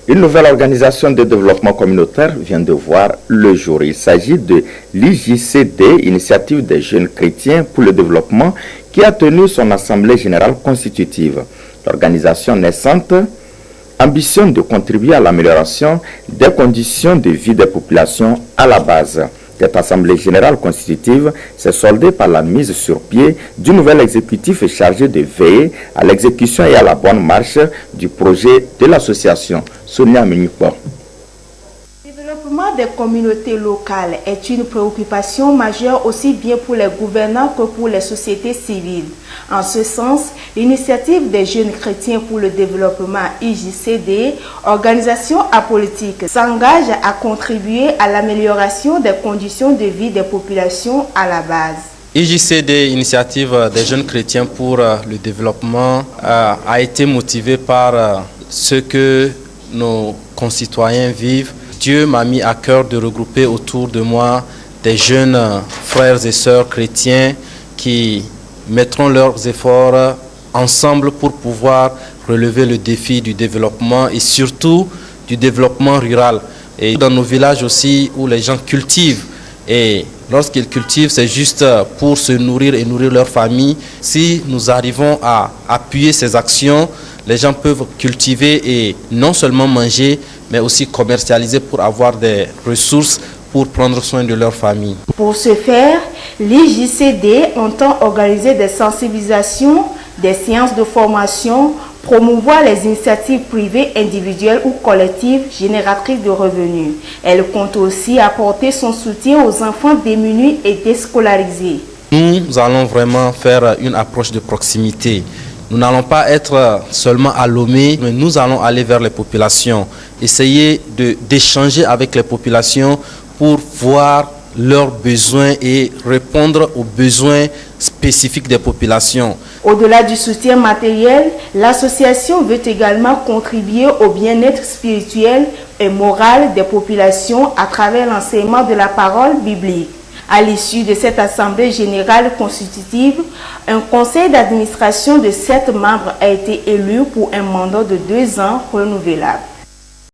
Une nouvelle organisation de développement communautaire vient de voir le jour. Il s'agit de l'IJCD, Initiative des jeunes chrétiens pour le développement, qui a tenu son assemblée générale constitutive. L'organisation naissante ambitionne de contribuer à l'amélioration des conditions de vie des populations à la base. Cette assemblée générale constitutive s'est soldée par la mise sur pied du nouvel exécutif chargé de veiller à l'exécution et à la bonne marche du projet de l'association. Sonia Menupo. Le développement des communautés locales est une préoccupation majeure aussi bien pour les gouvernants que pour les sociétés civiles. En ce sens, l'initiative des jeunes chrétiens pour le développement IJCD, organisation apolitique, s'engage à contribuer à l'amélioration des conditions de vie des populations à la base. IJCD, Initiative des jeunes chrétiens pour le développement, a été motivée par ce que nos concitoyens vivent. Dieu m'a mis à cœur de regrouper autour de moi des jeunes frères et sœurs chrétiens qui mettront leurs efforts ensemble pour pouvoir relever le défi du développement et surtout du développement rural. Et dans nos villages aussi où les gens cultivent, et lorsqu'ils cultivent, c'est juste pour se nourrir et nourrir leur famille. Si nous arrivons à appuyer ces actions, les gens peuvent cultiver et non seulement manger, mais aussi commercialiser pour avoir des ressources pour prendre soin de leur famille. Pour ce faire, l'IJCD entend organiser des sensibilisations, des séances de formation, promouvoir les initiatives privées, individuelles ou collectives génératrices de revenus. Elle compte aussi apporter son soutien aux enfants démunis et déscolarisés. Nous allons vraiment faire une approche de proximité. Nous n'allons pas être seulement à Lomé, mais nous allons aller vers les populations, essayer d'échanger avec les populations pour voir leurs besoins et répondre aux besoins spécifiques des populations. Au-delà du soutien matériel, l'association veut également contribuer au bien-être spirituel et moral des populations à travers l'enseignement de la parole biblique. À l'issue de cette assemblée générale constitutive, un conseil d'administration de 7 membres a été élu pour un mandat de 2 ans renouvelable.